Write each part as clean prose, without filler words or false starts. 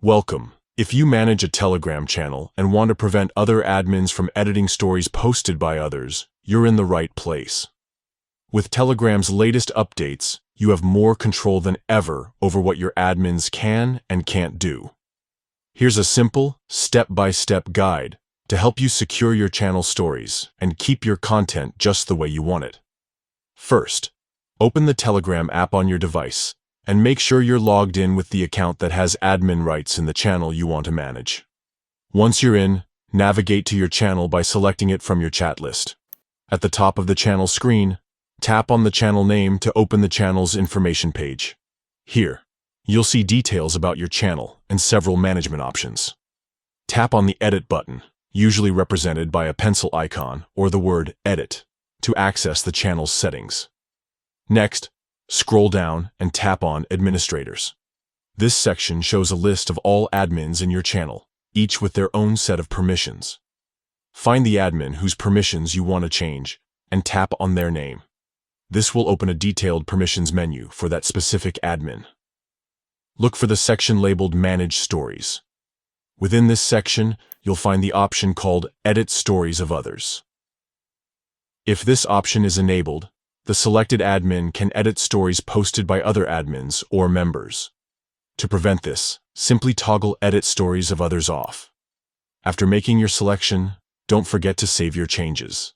Welcome. If you manage a Telegram channel and want to prevent other admins from editing stories posted by others, you're in the right place. With Telegram's latest updates, you have more control than ever over what your admins can and can't do. Here's a simple, step-by-step guide to help you secure your channel stories and keep your content just the way you want it. First, open the Telegram app on your device and make sure you're logged in with the account that has admin rights in the channel you want to manage. Once you're in, navigate to your channel by selecting it from your chat list. At the top of the channel screen, tap on the channel name to open the channel's information page. Here, you'll see details about your channel and several management options. Tap on the Edit button, usually represented by a pencil icon or the word Edit, to access the channel's settings. Next, scroll down and tap on Administrators. This section shows a list of all admins in your channel, each with their own set of permissions. Find the admin whose permissions you want to change and tap on their name. This will open a detailed permissions menu for that specific admin. Look for the section labeled Manage Stories. Within this section, you'll find the option called Edit Stories of Others. If this option is enabled, the selected admin can edit stories posted by other admins or members. To prevent this, simply toggle Edit Stories of Others off. After making your selection, don't forget to save your changes.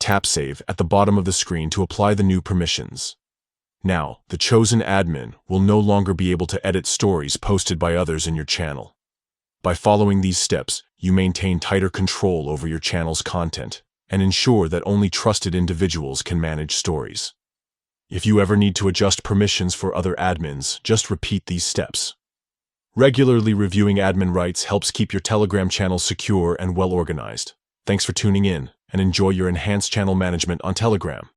Tap Save at the bottom of the screen to apply the new permissions. Now, the chosen admin will no longer be able to edit stories posted by others in your channel. By following these steps, you maintain tighter control over your channel's content and ensure that only trusted individuals can manage stories. If you ever need to adjust permissions for other admins, just repeat these steps. Regularly reviewing admin rights helps keep your Telegram channel secure and well organized. Thanks for tuning in, and enjoy your enhanced channel management on Telegram.